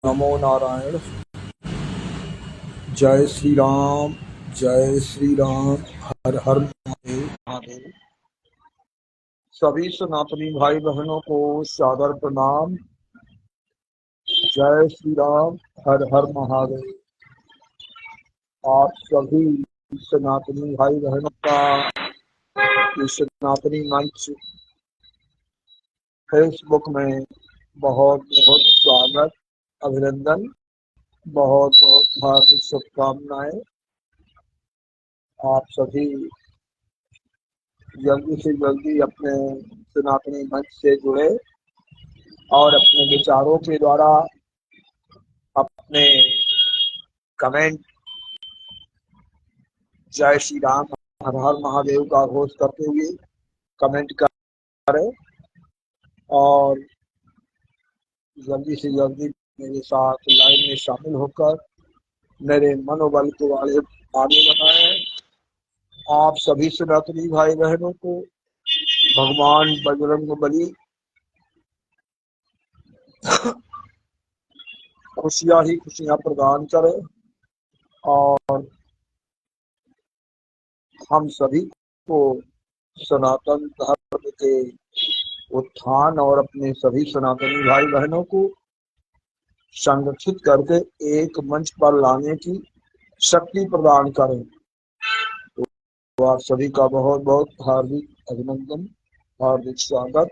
नमो नारायण। जय श्री राम, जय श्री राम। हर हर महादेव महादेव। सभी सनातनी भाई बहनों को सादर प्रणाम। जय श्री राम, हर हर महादेव। आप सभी सनातनी भाई बहनों का इस सनातनी मंच फेसबुक में बहुत बहुत स्वागत, अभिनंदन, बहुत बहुत हार्दिक शुभकामनाएं। आप सभी जल्दी से जल्दी अपने सनातनी मंच से जुड़े और अपने विचारों के द्वारा अपने कमेंट जय श्री राम, हर हर महादेव का घोष करते हुए कमेंट करें और जल्दी से जल्दी मेरे साथ लाइन में शामिल होकर मेरे मनोबल को आगे बढ़ाएं। आप सभी सनातनी भाई बहनों को भगवान बजरंगबली खुशियां ही खुशियां प्रदान करें और हम सभी को सनातन धर्म के उत्थान और अपने सभी सनातनी भाई बहनों को संगठित करके एक मंच पर लाने की शक्ति प्रदान करें। तो आप सभी का बहुत बहुत हार्दिक अभिनंदन, हार्दिक स्वागत।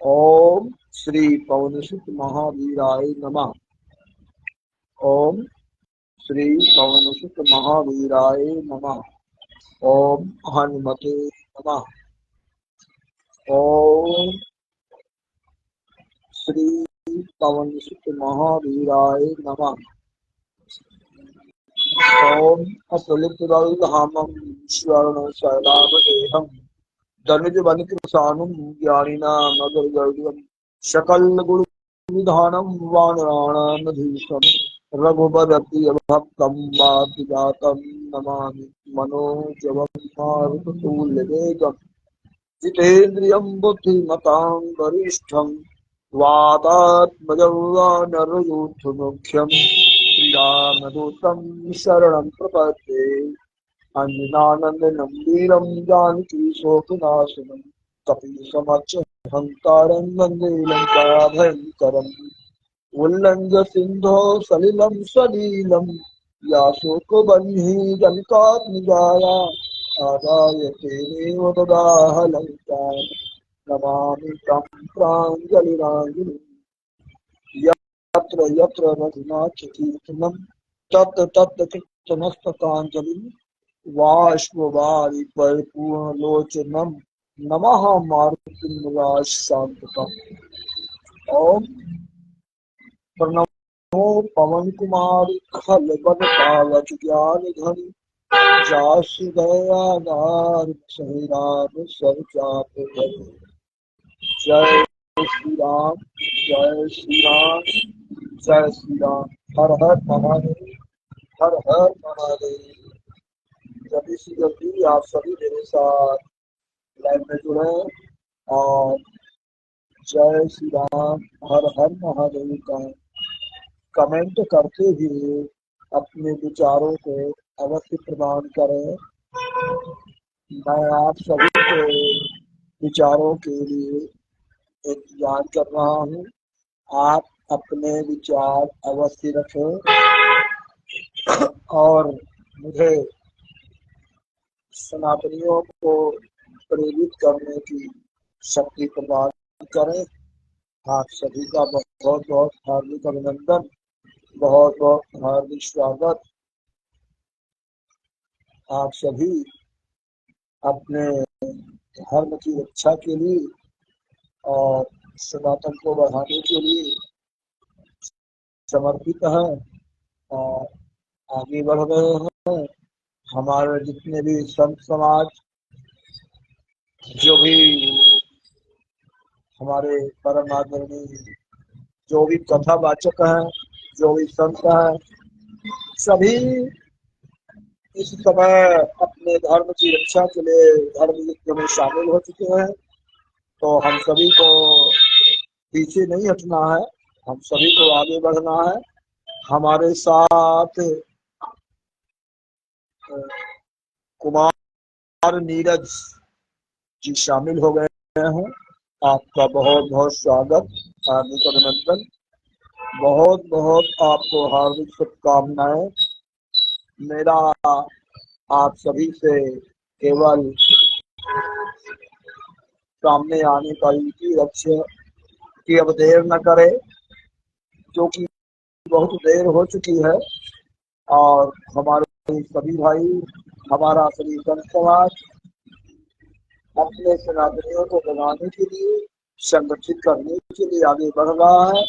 ओम श्री पवनसुत महावीराय नमः। ओम श्री पवनसुत महावीराय नमः। ओम हनुमते नमः। ओम श्री पवनसुत महावीराय नमः। ओम अतुलितबलधामं स्वर्णशैलाभदेहं धनुजवनकृशानुं ज्ञानिनामग्रगण्यं सकलगुणविधानं वानराणामधीशं रघुपतिभक्तं वादिजातं नमामि मनोजवं मारुततुल्यवेगं जितेन्द्रियं बुद्धिमतां वरिष्ठं वातात्मजं वानरयूथमुख्यं श्रीरामदूतं शरणं प्रपद्ये। अन्नानन्दनं वीरं जानकी शोकनाशनं कपीशमक्षहन्तारं वन्दे लङ्काभयङ्करम् उल्लङ्घ्य सिन्धोः सलिलं सलीलं या शोकबह्निः जनकात्मजाया आदाय तेनेव ददाह लङ्काम् नमामि तं प्राञ्जलिराञ्जलिं यत्र यत्र रघुनाथकीर्तनं तत्र तत्र कृतमस्तकाञ्जलिं बाष्पवारि परिपूर्णलोचनं नमः मारुतिराजशान्तकम्। ओम प्रणमो पवन कुमार खलबल ज्ञान धन जासुदयागार सहिराम सब चाप। जय श्री राम, जय श्री राम, जय श्री राम। हर हर महादेव, हर हर महादेव। जल्दी से जल्दी आप सभी मेरे साथ लाइन में जुड़े और जय श्री राम, हर हर महादेव का कमेंट करते हुए अपने विचारों को अवश्य प्रदान करें। मैं आप सभी के विचारों के लिए इंतजार कर रहा हूँ। आप अपने विचार अवश्य रखें और मुझे सनातनियों को प्रेरित करने की शक्ति प्रदान करें। आप सभी का बहुत बहुत हार्दिक अभिनंदन, बहुत बहुत हार्दिक स्वागत। आप सभी अपने धर्म की रक्षा के लिए और सनातन को बढ़ाने के लिए समर्पित हैं और आगे बढ़ रहे हैं। हमारे जितने भी संत समाज, जो भी हमारे परम आदरणीय जो भी कथावाचक हैं, जो भी संत हैं, सभी इस समय अपने धर्म की रक्षा के लिए धर्म युद्ध में शामिल हो चुके हैं। तो हम सभी को पीछे नहीं हटना है हम सभी को आगे बढ़ना है। हमारे साथ कुमार नीरज जी शामिल हो गए हैं। आपका बहुत बहुत स्वागत, हार्दिक अभिनंदन, बहुत बहुत आपको हार्दिक शुभकामनाएं। मेरा आप सभी से केवल सामने आने का एक ही लक्ष्य कि अब देर न करे, क्योंकि बहुत देर हो चुकी है और हमारे सभी भाई, हमारा सभी संत समाज अपने सनातनियों को बनाने के लिए, संगठित करने के लिए आगे बढ़ रहा है।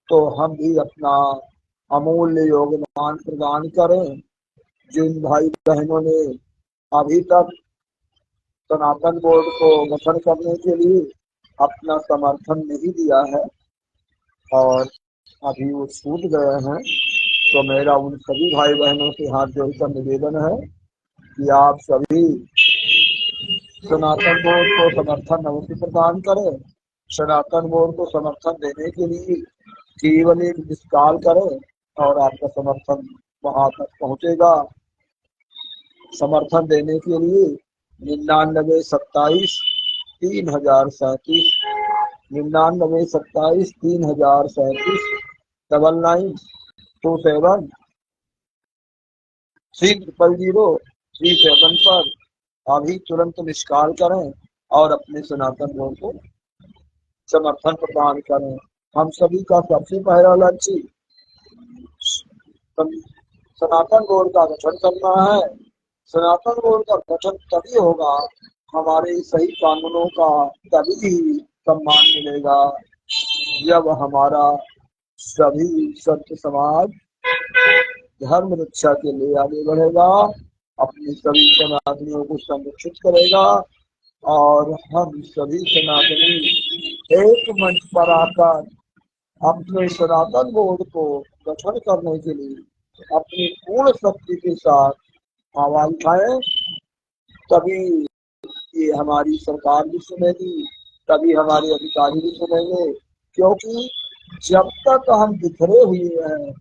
तो हम भी अपना अमूल्य योगदान प्रदान करें। जिन भाई बहनों ने अभी तक सनातन बोर्ड को गठन करने के लिए अपना समर्थन नहीं दिया है और अभी वो छूट गए हैं, तो मेरा उन सभी भाई बहनों से हाथ जोड़कर निवेदन है कि आप सभी सनातन बोर्ड को समर्थन अवश्य प्रदान करें। सनातन बोर्ड को समर्थन देने के लिए केवल एक मिस कॉल करें और आपका समर्थन वहां तक पहुंचेगा। समर्थन देने के लिए 9927 3037 9927 3037 9927 300 पर अभी तुरंत निष्काल करें और अपने सनातन बोर्ड को समर्थन प्रदान करें। हम सभी का सबसे पहला लक्ष्य सनातन बोर्ड का गठन करना है। सनातन बोर्ड का गठन तभी होगा, हमारे सही कानूनों का तभी ही सम्मान मिलेगा जब हमारा सभी संत समाज धर्म रक्षा के लिए आगे बढ़ेगा, अपने सभी सनातनियों को संरक्षित करेगा और हम सभी सनातनी एक मंच पर आकर अपने सनातन बोर्ड को गठन करने के लिए अपनी पूर्ण शक्ति के साथ आवाज उठाएं। तभी ये हमारी सरकार भी सुनेगी, तभी हमारे अधिकारी भी सुनेंगे, क्योंकि जब तक हम बिखरे हुए हैं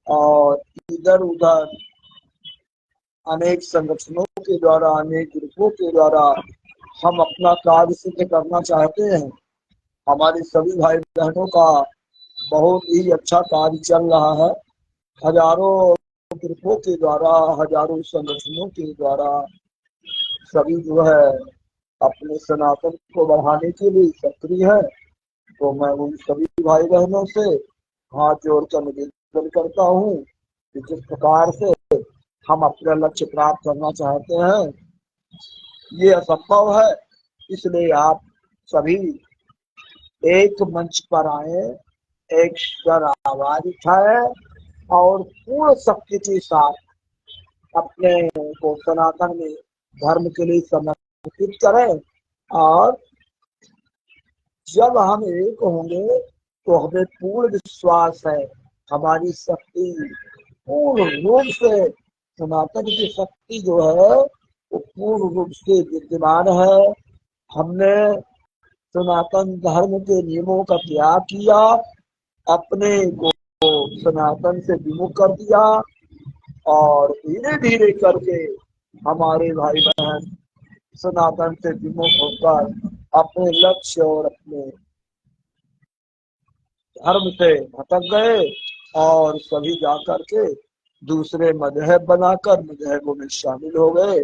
और इधर उधर अनेक संगठनों के द्वारा, अनेक ग्रुपों के द्वारा हम अपना कार्य सिद्ध करना चाहते हैं। हमारे सभी भाई बहनों का बहुत ही अच्छा कार्य चल रहा है। हजारों ग्रुपों के द्वारा, हजारों संगठनों के द्वारा सभी जो है अपने सनातन को बढ़ाने के लिए सक्रिय है। तो मैं उन सभी भाई बहनों से हाथ जोड़कर निवेदन करता हूँ कि जिस प्रकार से हम अपना लक्ष्य प्राप्त करना चाहते हैं ये असंभव है, इसलिए आप सभी एक मंच पर आए, एक स्वर आवाज उठाए और पूर्ण शक्ति के साथ अपने को सनातन में धर्म के लिए समर्पित करें। और जब हम एक होंगे तो हमें पूर्ण विश्वास है, हमारी शक्ति पूर्ण रूप से, सनातन की शक्ति जो है वो पूर्ण रूप से विद्यमान है। हमने सनातन धर्म के नियमों का त्याग किया, अपने को सनातन से विमुख कर दिया और धीरे धीरे करके हमारे भाई बहन सनातन से विमुख होकर अपने लक्ष्य और अपने धर्म से भटक गए और सभी जाकर के दूसरे मजहब बनाकर मजहबों में शामिल हो गए।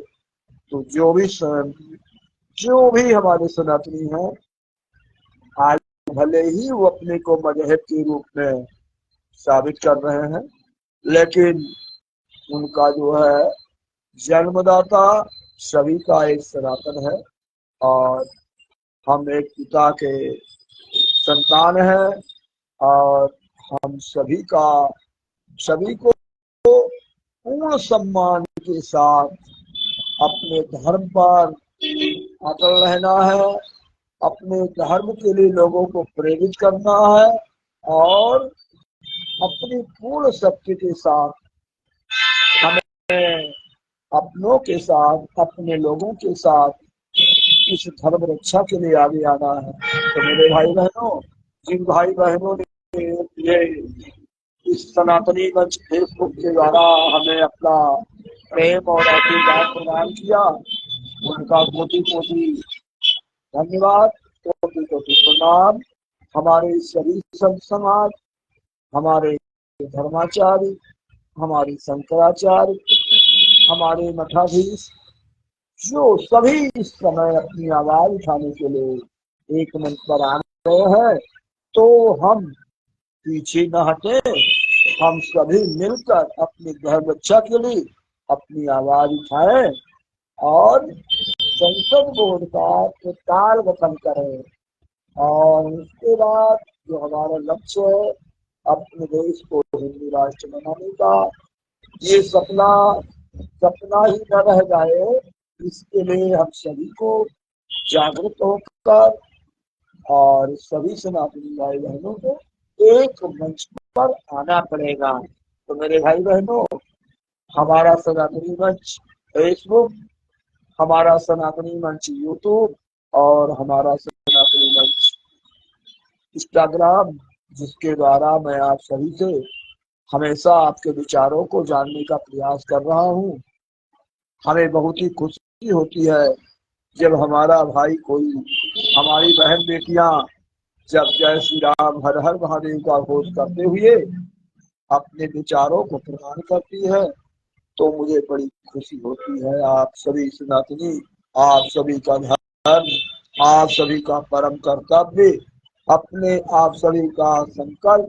तो जो भी हमारे सनातनी हैं, आज भले ही वो अपने को मजहब के रूप में साबित कर रहे हैं, लेकिन उनका जो है जन्मदाता सभी का एक सनातन है और हम एक पिता के संतान हैं और हम सभी को पूर्ण सम्मान के साथ अपने धर्म पर अटल रहना है, अपने धर्म के लिए लोगों को प्रेरित करना है और अपनी पूर्ण शक्ति के साथ हमें अपनों के साथ, अपने लोगों के साथ इस धर्म रक्षा के लिए आगे आना है। तो मेरे भाई बहनों, जिन भाई बहनों ने ये इस सनातनी मंच फेसबुक के द्वारा हमें अपना प्रेम और आशीर्वाद प्रदान किया, उनका कोटि कोटि धन्यवाद, कोटि कोटि प्रणाम। हमारे सभी संत समाज, हमारे धर्माचार्य, हमारे शंकराचार्य, हमारे मठाधीश, जो सभी इस समय अपनी आवाज उठाने के लिए एक मंच पर आ रहे हैं, तो हम पीछे न हटे, हम सभी मिलकर अपनी धर्म रक्षा के लिए अपनी आवाज उठाएं और संसद बोर्ड का ताल गठन करें। और उसके बाद जो हमारा लक्ष्य है अपने देश को हिंदू राष्ट्र बनाने का, ये सपना सपना ही न रह जाए, इसके लिए हम सभी को जागरूक होकर और सभी सनातनी भाई बहनों को एक मंच पर आना पड़ेगा। तो मेरे भाई बहनों, हमारा सनातनी मंच फेसबुक, हमारा सनातनी मंच यूट्यूब और हमारा सनातनी मंच इंस्टाग्राम, जिसके द्वारा मैं आप सभी से हमेशा आपके विचारों को जानने का प्रयास कर रहा हूँ। हमें बहुत ही खुशी होती है जब हमारा भाई कोई, हमारी बहन बेटियां जब जय श्री राम हर हर महादेव का घोष करते हुए अपने विचारों को प्रदान करती है, तो मुझे बड़ी खुशी होती है। आप सभी सनातनी, आप सभी का धर्म, आप सभी का परम कर्तव्य, अपने आप सभी का संकल्प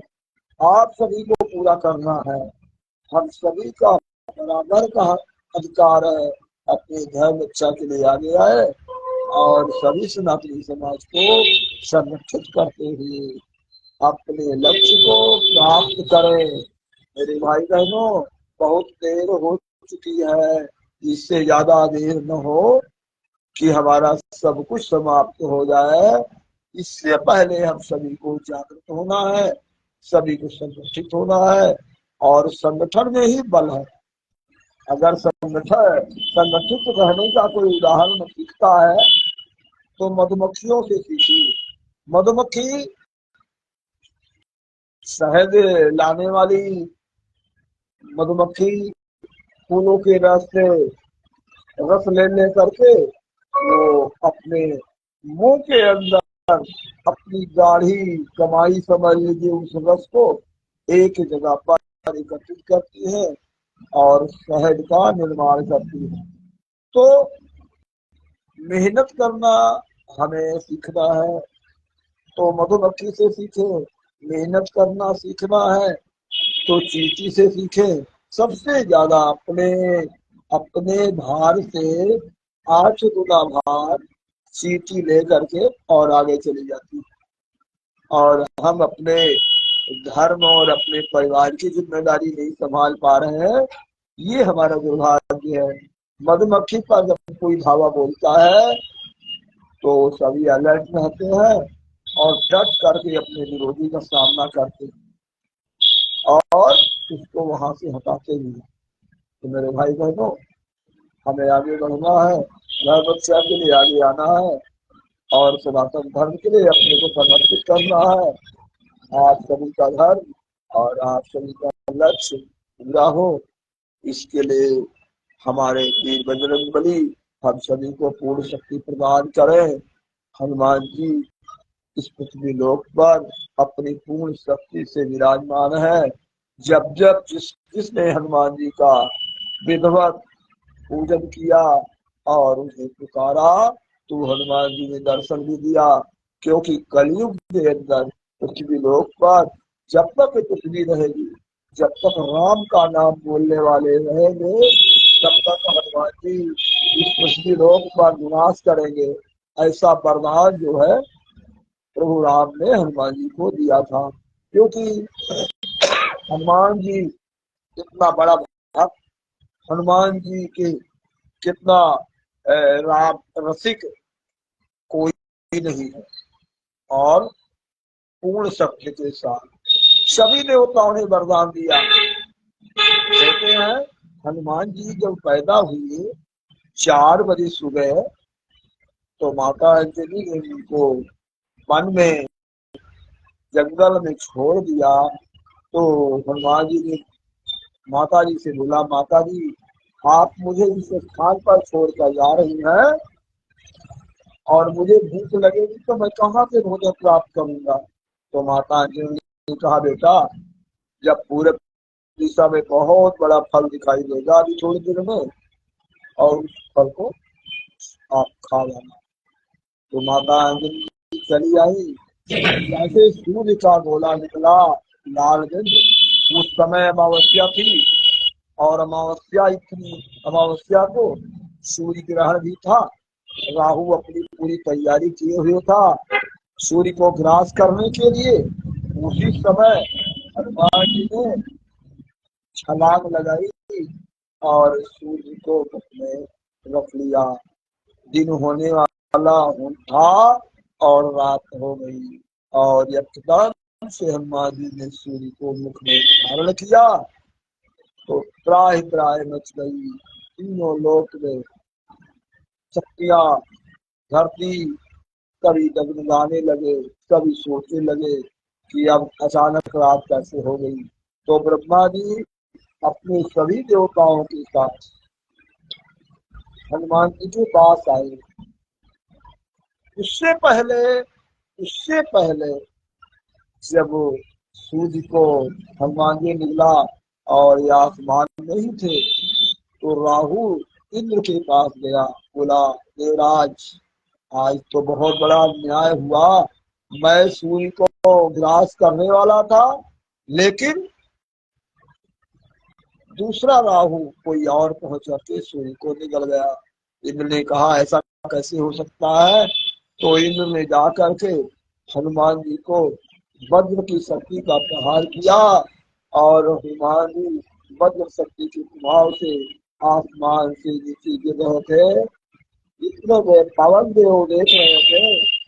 आप सभी को पूरा करना है। हम सभी का बराबर का अधिकार है अपने धर्म रक्षा के लिए आगे आए और सभी सनातनी समाज को संरक्षित करते हुए अपने लक्ष्य को प्राप्त करें। मेरे भाई बहनों, बहुत देर हो चुकी है, इससे ज्यादा देर न हो कि हमारा सब कुछ समाप्त हो जाए। इससे पहले हम सभी को जागृत होना है, सभी को संगठित होना है, और संगठन में ही बल है। अगर संगठित रहने का कोई उदाहरण सीखता है तो मधुमक्खियों से सीखिए। मधुमक्खी शहद लाने वाली मधुमक्खी फूलों के रस से रस ले करके वो अपने मुंह के अंदर अपनी गाढ़ी कमाई समझ लीजिए उस रस को एक जगह पर एकत्रित करती है और शहद का निर्माण करती है। तो मेहनत करना हमें सीखना है, तो मधुमक्खी से सीखे। मेहनत करना सीखना है तो चींटी से सीखे। सबसे ज्यादा अपने अपने भार से 8 गुना भार चींटी ले करके और आगे चली जाती है। और हम अपने धर्म और अपने परिवार की जिम्मेदारी नहीं संभाल पा रहे हैं, ये हमारा दुर्भाग्य है। मधुमक्खी पर जब कोई धावा बोलता है तो सभी अलर्ट रहते हैं और डट करके अपने विरोधी का सामना करते हैं और उसको वहां से हटाते भी हैं। तो मेरे भाई बहनों, हमें आगे बढ़ना है, धर्म रक्षा के लिए आगे आना है और सनातन धर्म के लिए अपने को समर्पित करना है। आप सभी का धर्म और आप सभी का लक्ष्य पूरा हो, इसके लिए हमारे वीर बजरंगबली हम सभी को पूर्ण शक्ति प्रदान करें। हनुमान जी इस पृथ्वी लोक पर अपनी पूर्ण शक्ति से विराजमान है। जब जब जिसने हनुमान जी का विधिवत पूजन किया और उन्हें पुकारा तो हनुमान जी ने दर्शन भी दिया, क्योंकि कलयुग के अंदर पृथ्वी लोक पर जब तक पृथ्वी रहेगी, जब तक राम का नाम बोलने वाले रहेंगे, तब तक हनुमान जी इस पृथ्वी लोक पर निवास करेंगे। ऐसा वरदान जो है प्रभु राम ने हनुमान जी को दिया था, क्योंकि हनुमान जी इतना बड़ा भक्त, हनुमान जी के कितना राम रसिक कोई नहीं है। और पूर्ण शक्ति के साथ सभी देवताओं ने वरदान दिया। कहते हैं हनुमान जी जब पैदा हुए 4 बजे सुबह, तो माता अंजलि ने उनको वन में जंगल में छोड़ दिया तो हनुमान जी ने माता जी से बोला, माता जी आप मुझे इस स्थान पर छोड़कर जा रही हैं और मुझे भूख लगेगी तो मैं कहाँ से भोजन प्राप्त करूंगा। तो माता जी ने कहा, बेटा जब पूरब दिशा में बहुत बड़ा फल दिखाई देगा अभी थोड़ी देर में, और उस फल को आप खा जाना। तो माता अंजलि चली आई। जैसे सूर्य का गोला निकला लाल दिन, उस समय अमावस्या थी, और अमावस्या को सूर्य ग्रहण भी था। राहु अपनी पूरी तैयारी किए हुए था सूर्य को ग्रास करने के लिए। उसी समय हनुमान जी ने छलांग लगाई और सूर्य को मुख में रख लिया। दिन होने वाला था और रात हो गई, और यकदम से हनुमान जी ने सूर्य को मुख में धारण किया तो त्राहि त्राहि मच गई। तीनों लोक में शक्तियां, धरती कभी डगमगाने लगे, कभी सोचने लगे कि अब अचानक रात कैसे हो गई। तो ब्रह्मा जी अपने सभी देवताओं के साथ हनुमान जी के पास आए। उससे पहले उससे पहले जब सूर्य को हनुमान जी निकला और ये आसमान में ही थे, तो राहु इंद्र के पास गया, बोला देवराज आज तो बहुत बड़ा अन्याय हुआ। मैं सूर्य को ग्रास करने वाला था, लेकिन दूसरा राहु कोई और पहुंच करके सूर्य को निगल गया। इंद्र ने कहा ऐसा कैसे हो सकता है। तो इंद्र ने जा करके हनुमान जी को वज्र की शक्ति का प्रहार किया, और हनुमान जी वज्र शक्ति के प्रभाव से आसमान से नीचे गिर रहे थे। इतने में पवन देव देख रहे थे।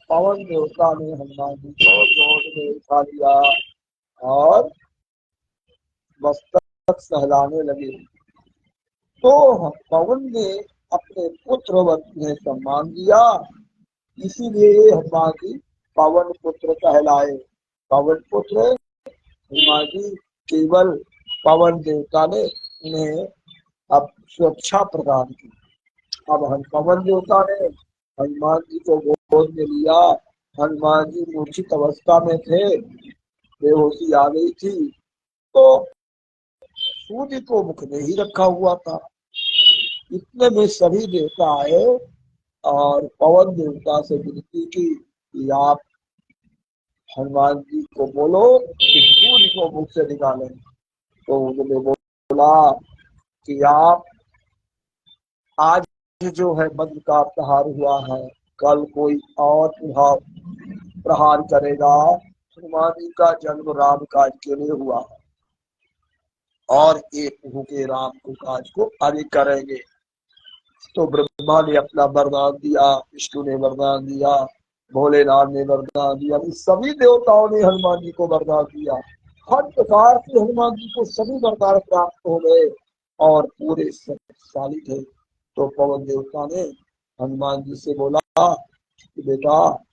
पवन देवता ने हनुमान जी को गोद में उठा लिया और मस्तक सहलाने लगे। तो पवन ने अपने पुत्र ने सम्मान दिया, इसीलिए हनुमान जी पवन पुत्र कहलाए। पवन पुत्र हनुमान जी केवल पवन देवता ने उन्हें अब सुरक्षा प्रदान की। अब हम पवन देवता ने हनुमान जी को गोद में लिया। हनुमान जी मूर्छित अवस्था में थे, बेहोशी आ गई थी, तो सूर्य को मुख में ही रखा हुआ था। इतने में सभी देवता आए और पवन देवता से विनती की कि आप हनुमान जी को बोलो कि सूर्य को मुख से निकालें। तो उन्होंने बोला कि आप आज जो है वज्र का प्रहार हुआ है, कल कोई और प्रहार करेगा। हनुमान जी का जन्म राम काज के लिए हुआ है, और एक के राम को काज को आगे करेंगे। तो ब्रह्मा ने अपना वरदान दिया, विष्णु ने वरदान दिया, भोलेनाथ ने वरदान दिया, सभी देवताओं ने हनुमान जी को वरदान दिया। हर प्रकार से हनुमान जी को सभी वरदान प्राप्त हो गए और पूरे शक्तिशाली थे। तो पवन देवता ने हनुमान जी से बोला कि बेटा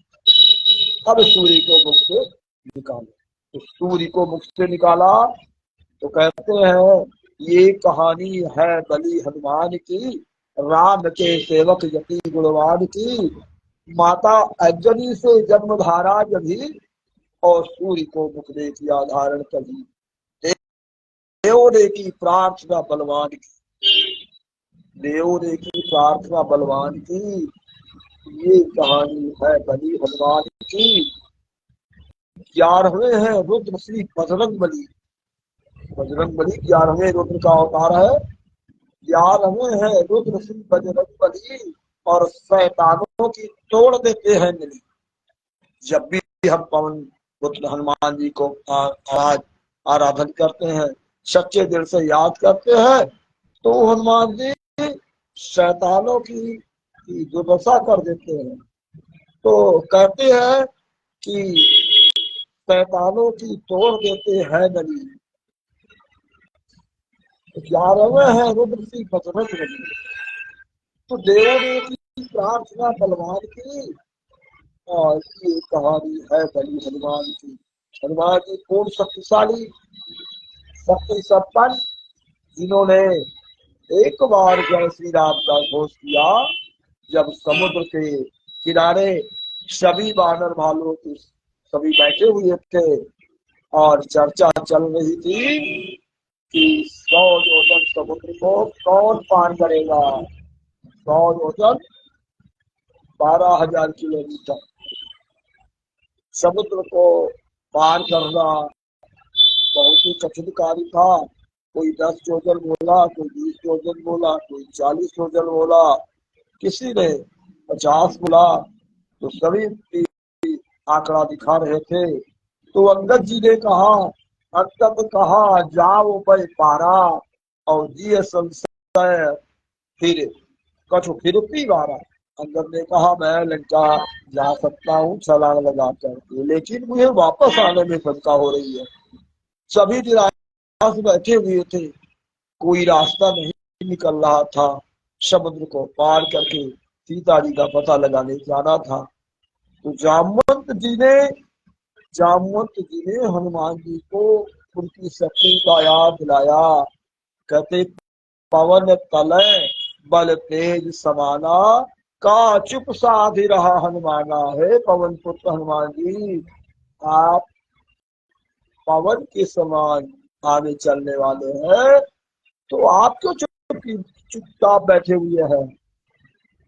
अब सूर्य को मुख से निकालो। तो सूर्य को मुख से निकाला तो कहते हैं ये कहानी है बलि हनुमान की, राम के सेवक यति गुणवान की। माता अंजलि से जन्म धारा जभी, और सूर्य को मुख में किया धारण कभी। देव ने की प्रार्थना बलवान की, देव ने की प्रार्थना बलवान की। ये कहानी है बलि हनुमान की। 11वें हैं रुद्र श्री बजरंग बली। बजरंग बली 11वें रुद्र का अवतार है। 11वें है रुद्र श्री बजरंग बली, और शैतानों की तोड़ देते हैं मिली। जब भी हम पवन पुत्र हनुमान जी को आज आराधन करते हैं, सच्चे दिल से याद करते हैं, तो हनुमान जी शैतानों की दुर्दशा कर देते हैं। तो कहते हैं कि शैतानों की तोड़ देते हैं नली। 11वें है रुद्र श्री बजरंग बली। तो देवों ने की प्रार्थना बलवान की, और ये कहानी है बलि हनुमान की। हनुमान जी पूर्ण शक्तिशाली, शक्ति संपन्न जिन्होंने एक बार जय श्री राम का घोष किया, जब समुद्र के किनारे सभी वानर भालू सभी बैठे हुए थे और चर्चा चल रही थी कि 100 योजन समुद्र को कौन पार करेगा। 100 योजन 12,000 किलोमीटर समुद्र को पार करना बहुत ही कठिन कार्य था। कोई 10 योजन बोला, कोई 20 योजन बोला, कोई 40 योजन बोला, किसी ने 50 बोला, तो सभी आंकड़ा दिखा रहे थे। तो अंगद जी ने कहा, अंतत कहा जाओ भाई पारा, और जी संशय फिर कछु फिरती बारा। अंगद ने कहा मैं लंका जा सकता हूँ छलांग लगा करके, लेकिन मुझे वापस आने में शंका हो रही है। सभी निराश बैठे हुए थे, कोई रास्ता नहीं निकल रहा था। समुद्र को पार करके सीता जी का पता लगाने जाना था। तो जामवंत जी ने हनुमान जी को उनकी शक्ति का याद दिलाया। कहते पवन तलय बल तेज समाना, का चुप साधि रहा हनुमाना। है पवन पुत्र हनुमान जी, आप पवन के समान आगे चलने वाले हैं, तो आप क्यों चुपचाप बैठे हुए हैं।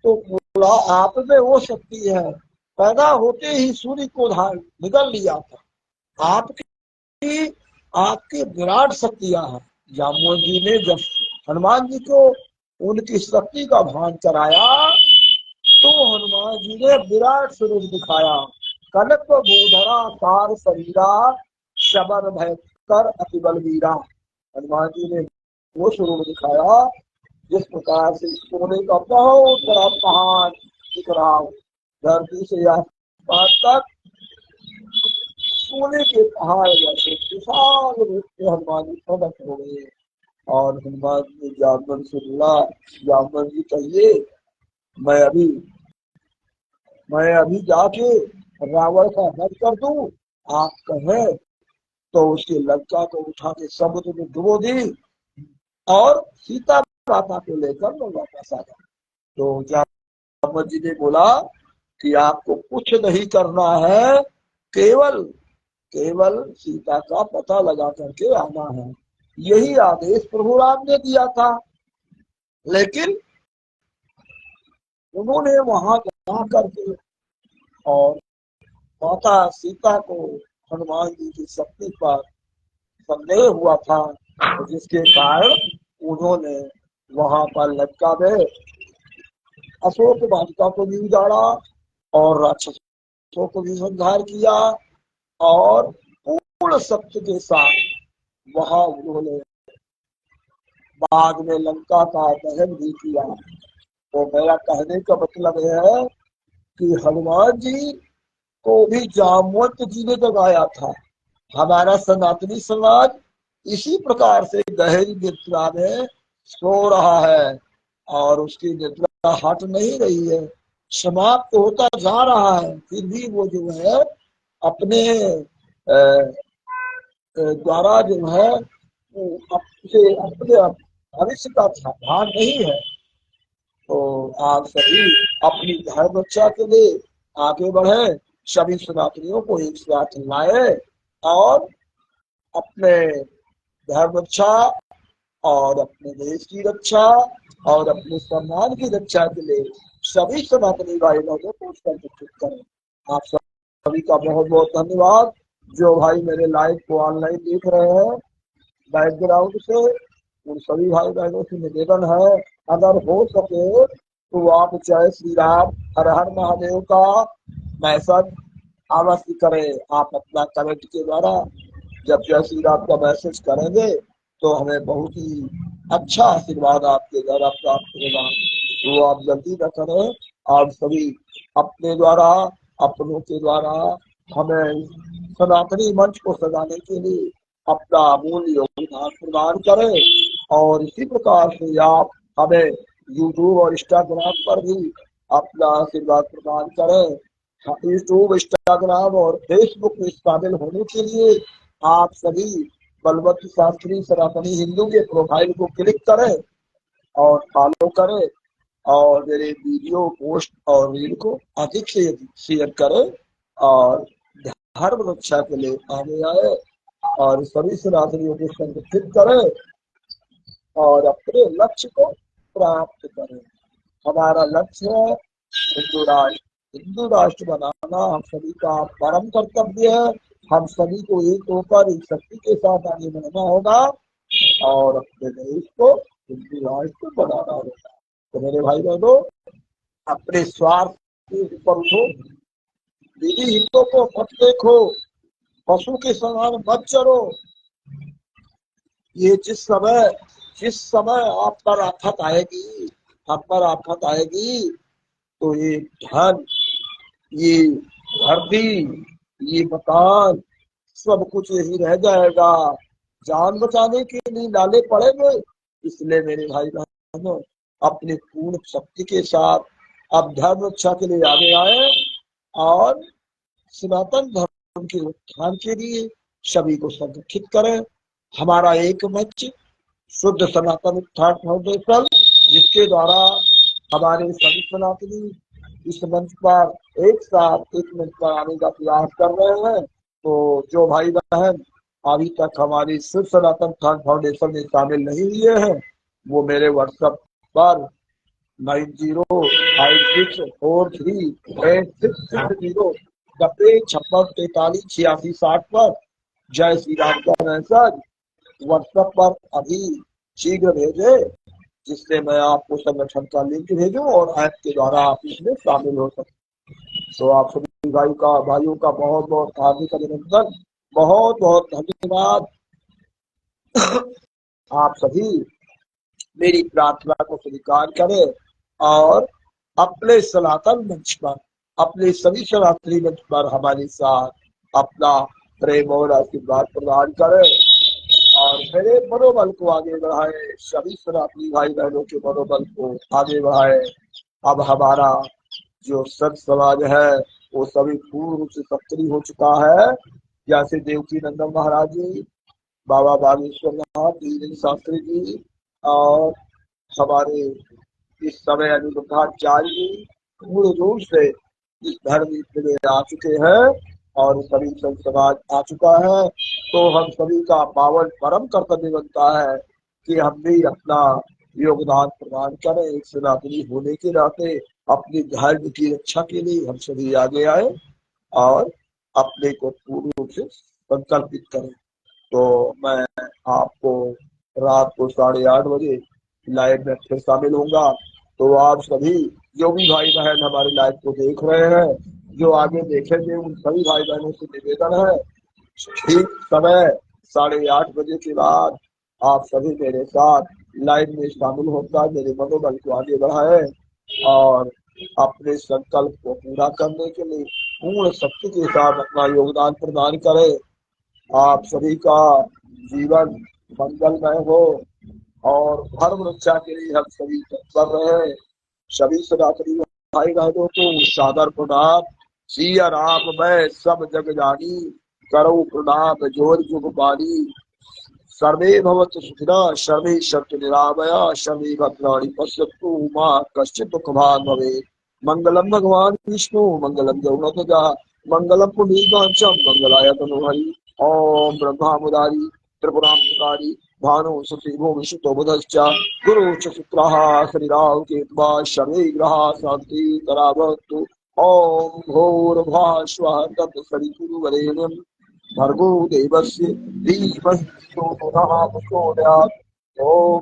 तो बोला आप में वो शक्ति है, पैदा होते ही सूर्य को निकल लिया था। आपकी विराट शक्तियां हैं। जामुन जी ने जब हनुमान जी को उनकी शक्ति का भान कराया, तो हनुमान जी ने विराट स्वरूप दिखाया। कनक भूधरा सार शरीरा, शबर भयंकर अति बलवीरा। हनुमान जी ने वो स्वरूप दिखाया जिस प्रकार से सोने का बहुत बड़ा पहाड़ दिख रहा हो, धरती से आसमान तक सोने के पहाड़ जैसे विशाल रूप से हनुमान जी प्रकट हो गए। और हनुमान जी जामवन से बोला, जामवन जी कहिए मैं अभी जाके रावण का वध कर दूं। आप कहे तो उसकी लंका को उठा के समुद्र में डुबो दी और सीता माता को लेकर मैं वापस आ गया। तो जामवन जी ने बोला कि आपको कुछ नहीं करना है, केवल सीता का पता लगा करके आना है। यही आदेश प्रभु राम ने दिया था। लेकिन उन्होंने वहां जा करके और माता सीता को हनुमान जी की शक्ति पर संदेह हुआ था, जिसके कारण उन्होंने वहां पर लंका में अशोक वाटिका को भी उजाड़ा और राक्षसों को भी संहार किया और पूर्ण सत्य के साथ वहां उन्होंने बाद में लंका का दहन भी किया। तो मेरा कहने का मतलब है कि हनुमान जी को भी जामवंत जी ने जगाया था। हमारा सनातनी समाज इसी प्रकार से गहरी निद्रा में सो रहा है और उसकी निद्रा हट नहीं रही है, समाप्त होता जा रहा है। फिर भी वो जो है अपने द्वारा जो है अपने भविष्य का ध्यान नहीं है। तो आप सभी अपनी धर्म रक्षा के लिए आगे बढ़े, सभी सनातनियों को एक साथ लाए और अपने धर्म रक्षा और अपने देश की रक्षा और अपने सम्मान की रक्षा के लिए सभी सनातनी भाई बहनों को संगठित करें। आप सभी का बहुत बहुत धन्यवाद। जो भाई मेरे लाइव को ऑनलाइन देख रहे हैं बैकग्राउंड से, उन सभी भाई बहनों से निवेदन है, अगर हो सके तो आप जय श्री राम हर हर महादेव का मैसेज अवश्य करें। आप अपना कमेंट के द्वारा जब जय श्री राम का मैसेज करेंगे तो हमें बहुत ही अच्छा आशीर्वाद आपके द्वारा प्राप्त होगा। तो आप जल्दी न करें। आप सभी अपने द्वारा अपनों के द्वारा हमें सनातनी मंच को सजाने के लिए अपना अमूल्य योगदान प्रदान करें और इसी प्रकार से आप हमें यूट्यूब और इंस्टाग्राम पर भी अपना आशीर्वाद प्रदान करें। यूट्यूब, इंस्टाग्राम और फेसबुक में शामिल होने के लिए आप सभी बलवंत शास्त्री सनातनी हिंदू के प्रोफाइल को क्लिक करे और फॉलो करे और मेरे वीडियो पोस्ट और रील को अधिक से अधिक शेयर करे और धर्म रक्षा के लिए आगे आए और सभी सनातनियों को संगठित करे और अपने लक्ष्य को प्राप्त करें। हमारा लक्ष्य है हिंदू राष्ट्र बनाना हम सभी का परम कर्तव्य है। हम सभी को एक होकर एक शक्ति के साथ आगे बढ़ना होगा और अपने देश को हिंदू राष्ट्र बनाना होगा। तो मेरे भाई बहनों, अपने स्वार्थ के ऊपर उठो, दीदी हितों को मत देखो, पशु के समान मत चलो। ये जिस समय आप पर आफत आएगी, आप पर आफत आएगी, तो ये धन, ये धरती, ये मकान, सब कुछ यही रह जाएगा। जान बचाने के लिए डाले पड़ेंगे। इसलिए मेरे भाई बहनों, अपने पूर्ण शक्ति के साथ अब धर्म रक्षा के लिए आगे आए और सनातन धर्म के उत्थान के लिए सभी को संगठित करें। हमारा एक मंच शुद्ध सनातन उत्थान फाउंडेशन, जिसके द्वारा हमारे सभी सनातनी इस मंच पर एक साथ एक मंच पर आने का प्रयास कर रहे हैं। तो जो भाई बहन अभी तक हमारी शुद्ध सनातन उत्थान फाउंडेशन में शामिल नहीं हुए हैं, वो मेरे व्हाट्सएप पर 9058660860 पर जय श्री राम का मैसेज व्हाट्सएप पर अभी शीघ्र भेजे, जिससे मैं आपको संगठन का लिंक भेजूं और ऐप के द्वारा आप इसमें शामिल हो सकते। तो आप सभी भाइयों का बहुत बहुत हार्दिक अभिनंदन, बहुत बहुत धन्यवाद। आप सभी मेरी प्रार्थना को स्वीकार करें और अपने सनातन मंच पर, अपने सभी सनातनी मंच पर हमारे साथ अपना प्रेम और आशीर्वाद प्रदान करें और मेरे मनोबल को आगे बढ़ाए, सभी सनातनी भाई बहनों के मनोबल को आगे बढ़ाए। अब हमारा जो संत समाज है वो सभी पूर्ण रूप से सक्रिय हो चुका है। जैसे देवकी नंदन महाराज जी, बाबा बागेश्वर नाथ, धीरेन्द्र शास्त्री जी और हमारे इस समय अनिरुद्धाचार्य जी पूर्ण रूप से इस धर्म में आ चुके हैं और सभी संत समाज आ चुका है। तो हम सभी का पावन परम कर्तव्य बनता है कि हम भी अपना योगदान प्रदान करें। एक सनातनी होने के नाते अपनी धर्म की रक्षा के लिए हम सभी आगे आए और अपने को पूर्ण रूप से संकल्पित करें। तो मैं आपको रात को 8:30 बजे लाइव में फिर शामिल होऊंगा। तो आप सभी जो भी भाई बहन हमारे लाइव को देख रहे हैं, जो आगे देखेंगे, उन सभी भाई बहनों से निवेदन है, ठीक समय 8:30 बजे के बाद आप सभी मेरे साथ लाइव में शामिल होकर मेरे मनोबल को आगे बढ़ाए और अपने संकल्प को पूरा करने के लिए पूर्ण शक्ति के साथ अपना योगदान प्रदान करें। आप सभी का जीवन मंगलमय हो और धर्म रक्षा के लिए हम सभी तत्पर रहे। सभी सनातनी भाई बहनों को सादर प्रणाम। सिया राम मैं सब जग जानी, करो प्रणाम जोर जुग पानी। सर्वे भवन्तु सुखिनः, सर्वे सन्तु निरामया, सर्वे भद्राणि पश्यन्तु मा कश्चित् दुःखभाग् भवेत्। मंगलम भगवान विष्णु, मंगलम गरुड़ध्वजा, मंगलम पुण्डरीकाक्षं, मंगलाय तनोहरि। ओम ब्रह्मा मुरारी त्रिपुरांतकारी भानु सुशीभो विशुद्धो बुधश्च गुरु च शुक्रः श्रीराहु केतुवा शर्वे ग्रहा शांति करावतु। ओम भूर्भुवः स्वः तत्सवितुर्वरेण्यं भर्गो देवस्य धीमहि धियो यो नः प्रचोदयात्। ओम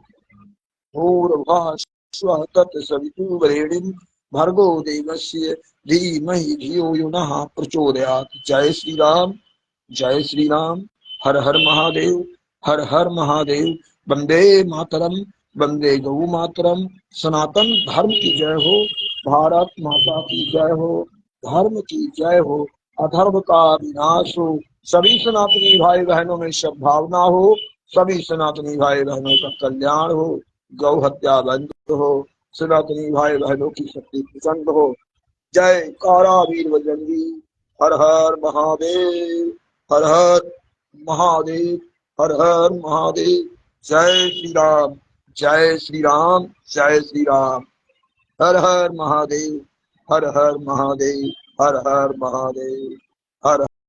भूर्भुवः स्वः तत्सवितुर्वरेण्यं भर्गो देवस्य धीमहि धियो यो नः प्रचोदयात्। जय श्री राम, जय श्री राम। हर हर महादेव, हर हर महादेव। वंदे मातरम, वंदे गौ मातरम। सनातन धर्म की जय हो, भारत माता की जय हो, धर्म की जय हो, अधर्म का विनाश हो। सभी सनातनी भाई बहनों में सद्भावना हो, सभी सनातनी भाई बहनों का कल्याण हो, गौ हत्या बंद हो, सनातनी भाई बहनों की शक्ति प्रचंड हो। जय कारा वीर बजरंगी। हर हर महादेव, हर हर महादेव। हर हर महादेव। जय श्री राम, जय श्री राम, जय श्री राम। हर हर महादेव, हर हर महादेव, हर हर महादेव, हर